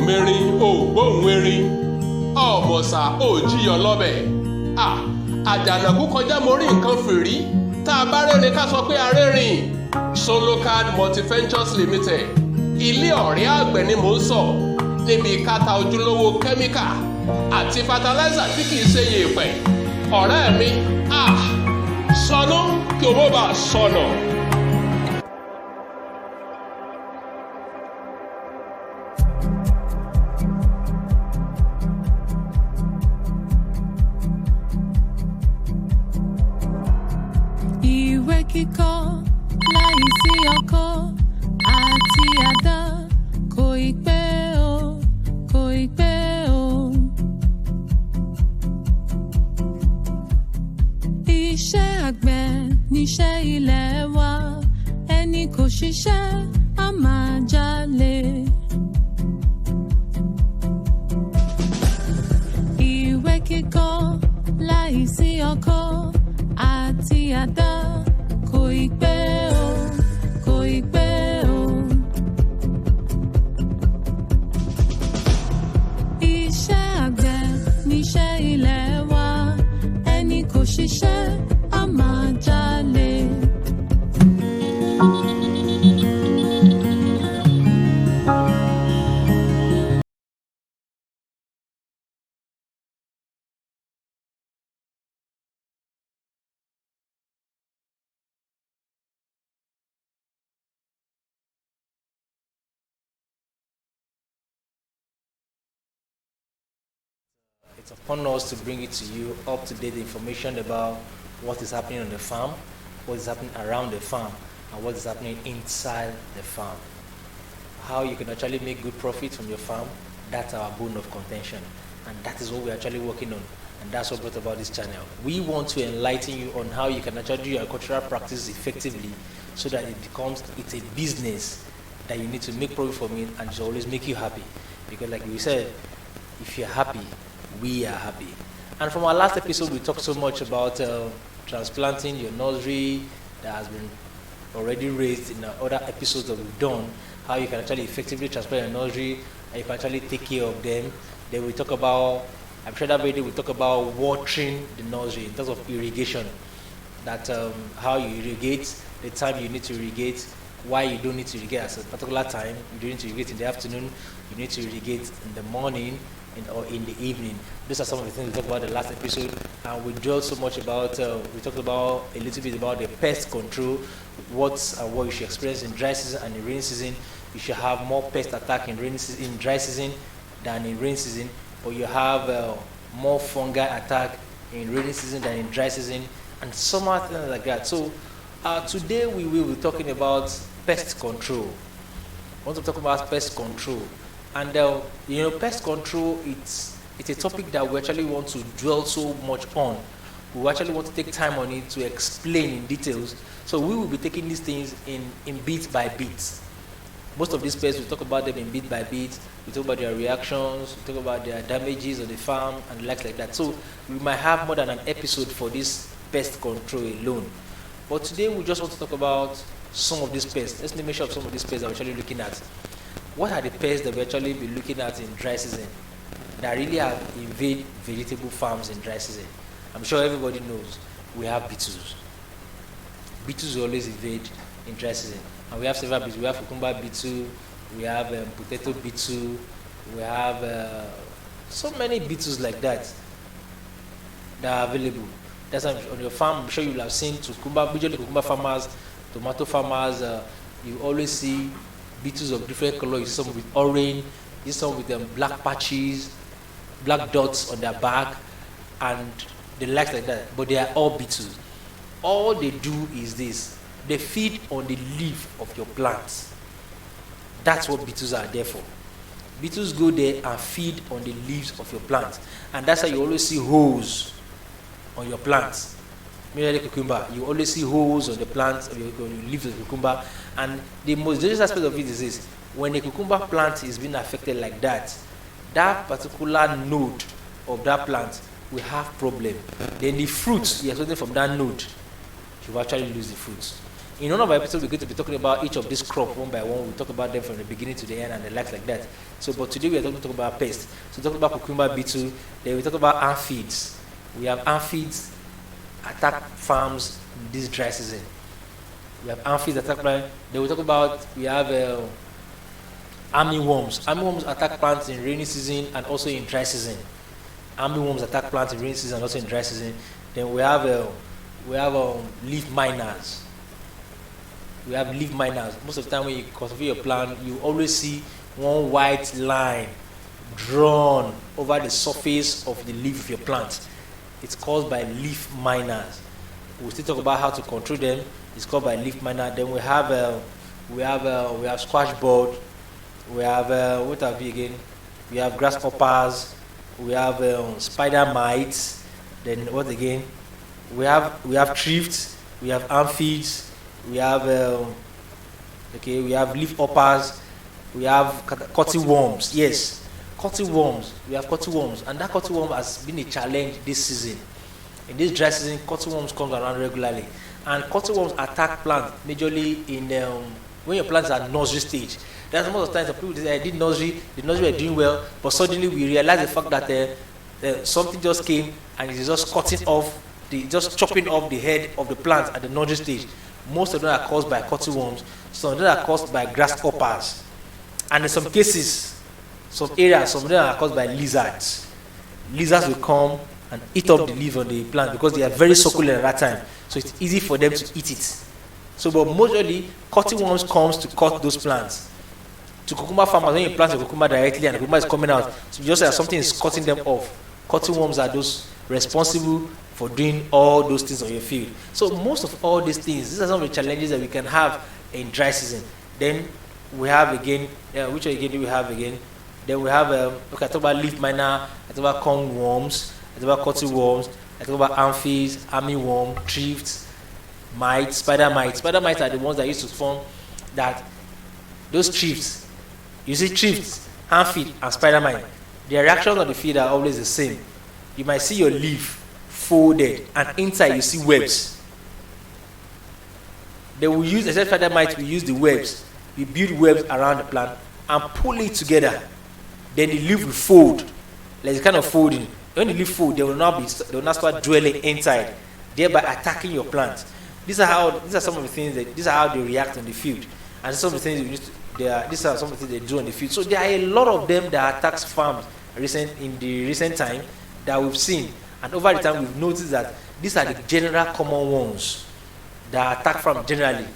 mẹ́rin gbóhùn erin ọ̀mọ̀sà jíyọ̀ lọ́bẹ̀ àjànàkú kọjá mo rí nǹkan fìrí tá a bá rẹ́rìn ká sọ pé arẹ́rìn. Solocard Multiventures Limited ilé ọ̀rẹ́ àgbẹ̀ ni mò ń sọ níbi káta ojúlówó kẹ́míkà àti fataláísà tí kìí ṣe yèèpẹ̀. ọ̀rẹ́ mi sọnù kí owó bá sọnù. Ìwé kíkọ láìsí ọkọ́ àti àdá kò ì pẹ́ o, kò ì pẹ́ o. Iṣẹ́ àgbẹ̀ níṣẹ́ ilẹ̀ wa, ẹni kò ṣiṣẹ́ á máa jalè. Ìwé kíkọ láìsí ọkọ́ àti àdá kò ì pẹ́ o, kò ì pẹ́ o. Iṣẹ́ àgbẹ̀ níṣẹ́ ilẹ̀ wa, ẹni kò ṣiṣẹ́ á máa jalè. It's upon us to bring it to you up-to-date information about what is happening on the farm, what is happening around the farm, and what is happening inside the farm. How you can actually make good profit from your farm, that's our bone of contention. And that is what we're actually working on. And that's what brought about this channel. We want to enlighten you on how you can actually do your agricultural practice effectively so that it's a business that you need to make profit from it and it always make you happy. Because like we said, if you're happy, we are happy. And from our last episode, we talked so much about transplanting your nursery that has been already raised in other episodes that we've done, how you can actually effectively transplant your nursery and you can actually take care of them. Then we talk about, I'm sure that video we talk about watering the nursery in terms of irrigation, that how you irrigate, the time you need to irrigate, why you don't need to irrigate at a particular time. You don't need to irrigate in the afternoon, you need to irrigate in the morning or in the evening. These are some of the things we talked about in the last episode, and we dwelled so much about, we talked about a little bit about the pest control, what you should experience in dry season and in rainy season. You should have more pest attack in dry season than in rainy season, or you have more fungi attack in rainy season than in dry season, and some other things like that. So today we will be talking about pest control. I want to talk about pest control. And pest control, it's a topic that we actually want to dwell so much on. We actually want to take time on it to explain in details. So we will be taking these things in bit by bit. Most of these pests, we talk about them in bit by bit. We talk about their reactions, we talk about their damages on the farm and the likes like that. So we might have more than an episode for this pest control alone. But today we just want to talk about some of these pests. Let's make sure of some of these pests that we're actually looking at. What are the pests that we actually be looking at in dry season that really invade vegetable farms in dry season? I'm sure everybody knows we have beetles. Beetles always invade in dry season. And we have several beetles. We have cucumber beetle, we have potato beetle, we have so many beetles like that are available. That's on your farm. I'm sure you will have seen usually cucumber farmers, tomato farmers, you always see beetles of different colors. You see some with orange, you see some with black patches, black dots on their back, and the likes like that. But they are all beetles. All they do is this: they feed on the leaf of your plants. That's what beetles are there for. Beetles go there and feed on the leaves of your plants, and that's why you always see holes on your plants. Mainly cucumber, you always see holes on the plants, on your leaves of the cucumber. And the most dangerous aspect of it is this: when a cucumber plant is being affected like that, that particular node of that plant will have problem. Then the fruits you are getting from that node, you will actually lose the fruits. In one of our episodes, we're going to be talking about each of these crops one by one. We'll talk about them from the beginning to the end and the likes like that. So, but today we are going to talk about pests. So, talk about cucumber beetle. Then we talk about aphids. We have aphids attack farms in this dry season. We have aphids attack plants. Then we talk about we have armyworms. Armyworms attack plants in rainy season and also in dry season. Armyworms attack plants in rainy season and also in dry season. Then we have leaf miners. We have leaf miners. Most of the time when you cultivate your plant, you always see one white line drawn over the surface of the leaf of your plant. It's caused by leaf miners. We'll still talk about how to control them. It's called by leaf miner. Then we have squash bud. We have what have we again? We have grasshoppers. We have spider mites. Then what again? We have thrips. We have aphids. We have we have leaf hoppers. We have cutworms. Yes, cutworms. We have cutworms, and that cutworm has been a challenge this season. In this dry season, cutworms come around regularly, and cutworms attack plants majorly in when your plants are nursery stage. That's most of the time some people say I did nursery, the nursery were doing well, but suddenly we realize the fact that something just came and it is just just chopping off the head of the plant at the nursery stage. Most of them are caused by cutworms. Some of them are caused by grasshoppers, and in some cases, some areas, some of them are caused by lizards. Lizards will come and eat up the leaf on the plant because they are very succulent at that time, so it's easy for them to eat it. So, but mostly, cutworms comes to cut those plants. To cucumber farmers, when you plant a cucumber directly and the cucumber is coming out, so you just say something is cutting them off. Cutworms are those responsible for doing all those things on your field. So most of all these things, these are some of the challenges that we can have in dry season. Then we have again, which again do we have again? Then we have, I talk about leaf miner, I talk about cornworms, I talk about cutworms, I talk about aphids, armyworm, thrips, mites, spider mites. Spider mites are the ones that used to form that, those thrips. You see thrips, aphid, and spider mite. The reactions on the field are always the same. You might see your leaf folded, and inside you see webs. They will use, except spider mites, we use the webs. We build webs around the plant and pull it together. Then the leaf will fold. Like a kind of folding. When the leaf fold, they will not start dwelling inside, thereby attacking your plant. These are some of the things these are how they react on the field. And some of the things these are some of the things they do on the field. So there are a lot of them that attacks farms in the recent time that we've seen. And over the time we've noticed that these are the general common ones that attack farms generally.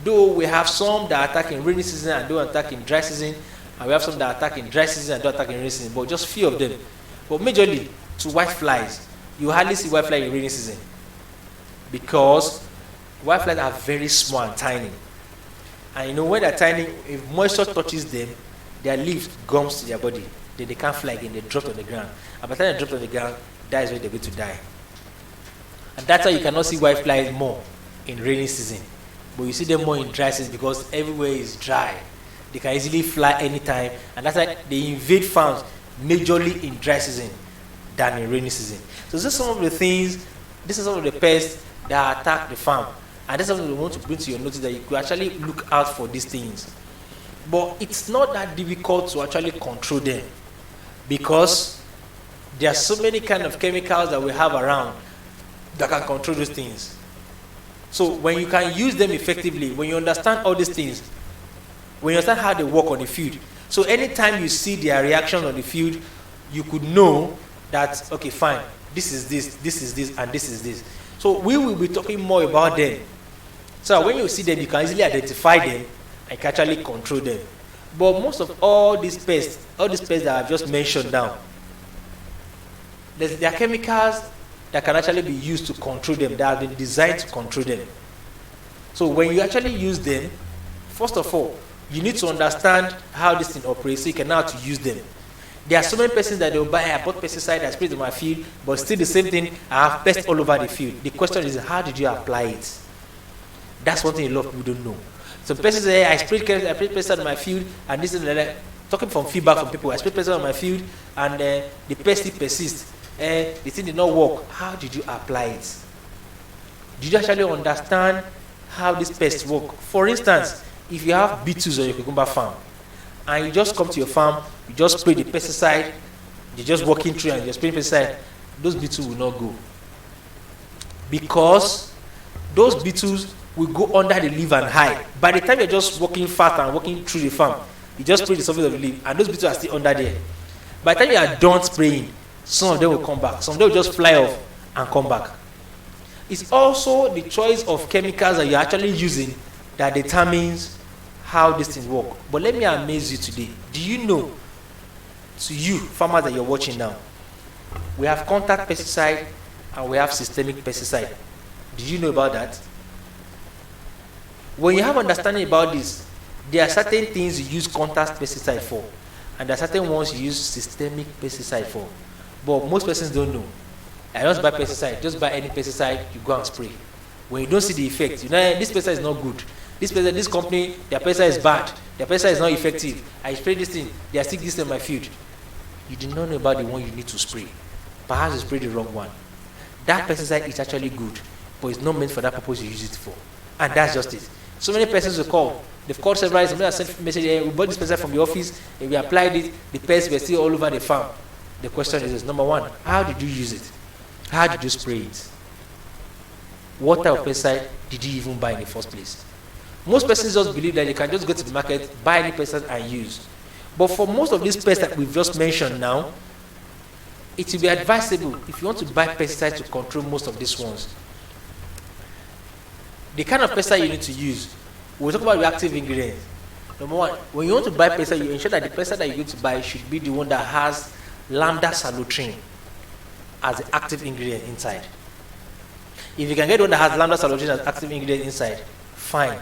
Though we have some that attack in rainy season and don't attack in dry season, and we have some that attack in dry season and don't attack in rainy season, but just few of them. But majorly to white flies, you hardly see white flies in rainy season because white flies are very small and tiny. And you know when they're tiny, if moisture touches them, their leaves gums to their body. They can't fly again, they drop on the ground. And by the time they drop on the ground, that is where they're going to die. And that's why you cannot see white flies more in rainy season. But you see them more in dry season because everywhere is dry. They can easily fly anytime. And that's why they invade farms majorly in dry season than in rainy season. So these are some of the things, this is some of the pests that attack the farm. And that's something we want to bring to your notice, that you could actually look out for these things. But it's not that difficult to actually control them because there are so many kind of chemicals that we have around that can control those things. So when you can use them effectively, when you understand all these things, when you understand how they work on the field, so anytime you see their reaction on the field, you could know that, okay, fine, this is this, and this is this. So we will be talking more about them. So when you see them, you can easily identify them and can actually control them. But most of all these pests that I've just mentioned down, there are chemicals that can actually be used to control them, that have been designed to control them. So when you actually use them, first of all, you need to understand how this thing operates so you can know how to use them. There are so many persons that they'll buy, I bought pesticide, I sprayed in my field, but still the same thing, I have pests all over the field. The question is, how did you apply it? That's one thing a lot of people don't know. Some persons say, I sprayed pesticide in my field, and this is like, talking from feedback from people, I sprayed pesticide on my field, and the pest still persists. The thing did not work. How did you apply it? Did you actually understand how this pest work. For instance, if you have beetles on your cucumber farm, and you just come to your farm, you just spray the pesticide, you're just walking through and you're spraying pesticide, those beetles will not go. Because those beetles will go under the leaf and hide. By the time you're just walking fast and walking through the farm, you just spray the surface of the leaf, and those beetles are still under there. By the time you are done spraying, some of them will come back. Some of them will just fly off and come back. It's also the choice of chemicals that you're actually using that determines how these things work. But let me amaze you today. Do you know, to you farmers that you're watching now, we have contact pesticide and we have systemic pesticide. Did you know about that? When you have understanding about this, there are certain things you use contact pesticide for, and there are certain ones you use systemic pesticide for. But most persons don't know. I just buy pesticide, just buy any pesticide, you go and spray. When you don't see the effect, you know, this pesticide is not good. This company, their pesticide is bad. Their pesticide is not effective. I spray this thing, they are still this in my field. You did not know about the one you need to spray. Perhaps you sprayed the wrong one. That pesticide is actually good, but it's not meant for that purpose you use it for. And that's just it. So many persons will call. They've called several times. Somebody has sent message, hey, we bought this pesticide from the office, and we applied it, the pests were still all over the farm. The question is, number one, how did you use it? How did you spray it? What type of pesticide did you even buy in the first place? Most persons just believe that you can just go to the market, buy any pesticide and use. But for most of these pests that we've just mentioned now, it will be advisable if you want to buy pesticides to control most of these ones. The kind of pesticide you need to use, we'll talk about the active ingredients. Number one, when you want to buy pesticide, you ensure that the pesticide that you're going to buy should be the one that has lambda cyhalothrin as the active ingredient inside. If you can get one that has lambda cyhalothrin as active ingredient inside, fine.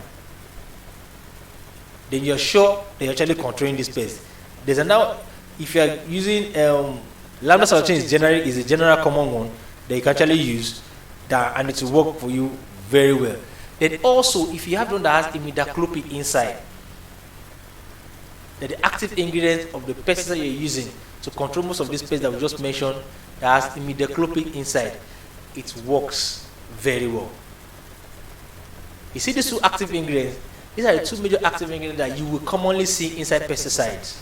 Then you're sure that you're actually controlling this pest. There's another, if you're using lambda cyhalothrin is a general common one that you can actually use that, and it will work for you very well. Then also, if you have one that has imidacloprid inside, that the active ingredient of the pesticide you're using to control most of these pests that we just mentioned that has imidacloprid inside, it works very well. You see these two active ingredients? These are the two major active ingredients that you will commonly see inside pesticides.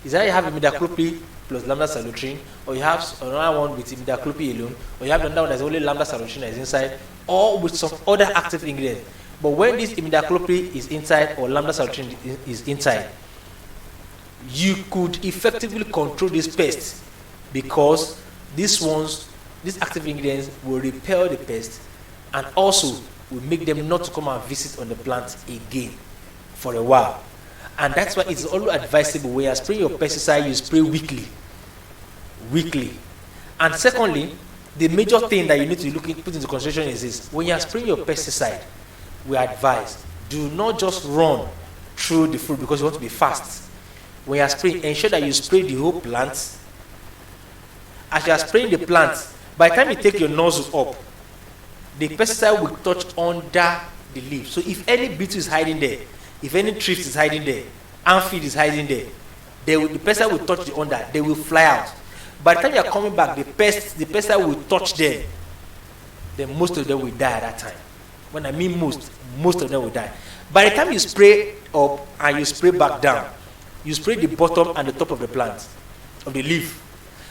Is that you have imidacloprid plus lambda cyhalothrin, or you have another one with imidacloprid alone, or you have another one that's only lambda cyhalothrin that is inside, or with some other active ingredient. But when this imidacloprid is inside or lambda cyhalothrin is inside, you could effectively control this pest because these active ingredients will repel the pest and also will make them not to come and visit on the plant again for a while. And that's why it's always advisable when you spray your pesticide, you spray weekly. And secondly, the major thing that you need to put into consideration is this: when you are spraying your pesticide, we advise, do not just run through the fruit because you want to be fast. When you are spraying, ensure that you spray the whole plant. As you are spraying the plant, by the time you take your nozzle up, the pesticide will touch under the leaf. So if any beetle is hiding there, if any thrift is hiding there, aphid is hiding there, the pesticide will touch the under, they will fly out. By the time you are coming back, the pesticide will touch them. Then most of them will die at that time. When I mean most of them will die. By the time you spray up and you spray back down, you spray the bottom and the top of the plant, of the leaf.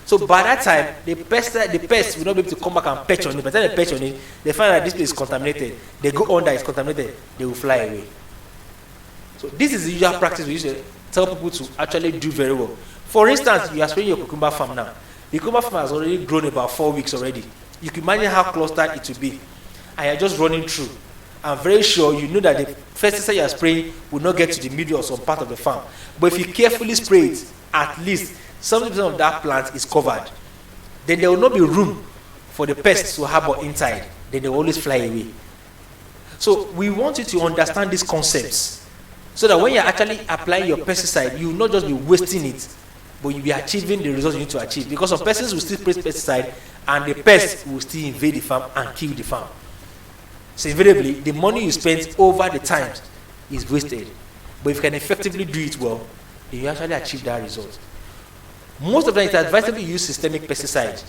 So by that time, the pest will not be able to come back and perch on it. By the time they perch on it, they find that this place is contaminated. They go under, it's contaminated, they will fly away. So this is the usual practice we usually tell people to actually do very well. For instance, you are spraying your cucumber farm now. The cucumber farm has already grown about 4 weeks already. You can imagine how clustered it will be. And you're just running through. I'm very sure you know that the pesticide you are spraying will not get to the middle or some part of the farm. But if you carefully spray it, at least 70% of that plant is covered. Then there will not be room for the pests to harbor inside. Then they will always fly away. So we want you to understand these concepts so that when you're actually applying your pesticide, you will not just be wasting it, but you'll be achieving the results you need to achieve. Because some persons will still spray pesticide and the pests will still invade the farm and kill the farm. So invariably, the money you spend over the times is wasted. But if you can effectively do it well, then you actually achieve that result. Most of the time, it's advisable to use systemic pesticide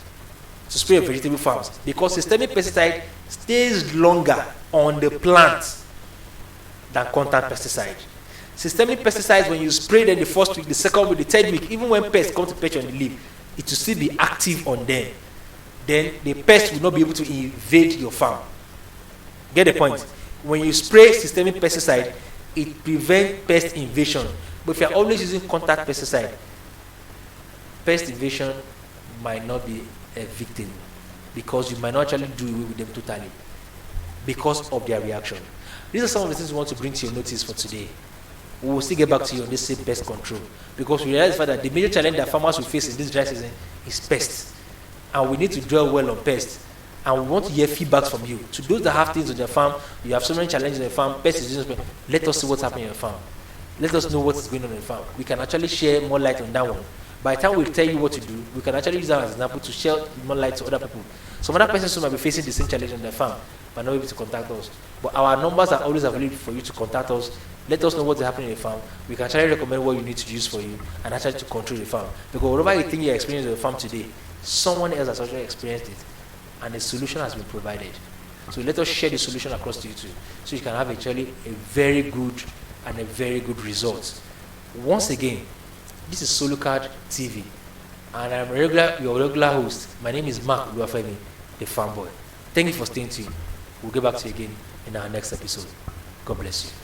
to spray your vegetable farms because systemic pesticide stays longer on the plant than contact pesticide. Systemic pesticides, when you spray them the first week, the second week, the third week, even when pests come to perch on the leaf, it will still be active on them. Then the pest will not be able to invade your farm. Get the point? When you spray systemic pesticide, it prevents pest invasion. But if you are always using contact pesticide, pest invasion might not be a victim, because you might not actually do away with them totally because of their reaction. These are some of the things we want to bring to your notice for today. We will still get back to you on this same pest control, because we realize the fact that the major challenge that farmers will face in this dry season is pests, and we need to dwell well on pests. And we want to hear feedbacks from you. To those that have things on their farm, you have so many challenges in the farm, pest is let us see what's happening in your farm. Let us know what is going on in the farm. We can actually share more light on that one. By the time we tell you what to do, we can actually use that as an example to share more light to other people. Some other persons who might be facing the same challenge on their farm but not able to contact us. But our numbers are always available for you to contact us. Let us know what's happening in the farm. We can actually recommend what you need to use for you and actually to control the farm. Because whatever you think you're experiencing in the farm today, someone else has actually experienced it, and the solution has been provided. So let us share the solution across to you too, so you can have actually a very good and a very good result. Once again, this is Solucard TV, and I'm your regular host. My name is Mark Oluwafemi, the farm boy. Thank you for staying tuned. We'll get back to you again in our next episode. God bless you.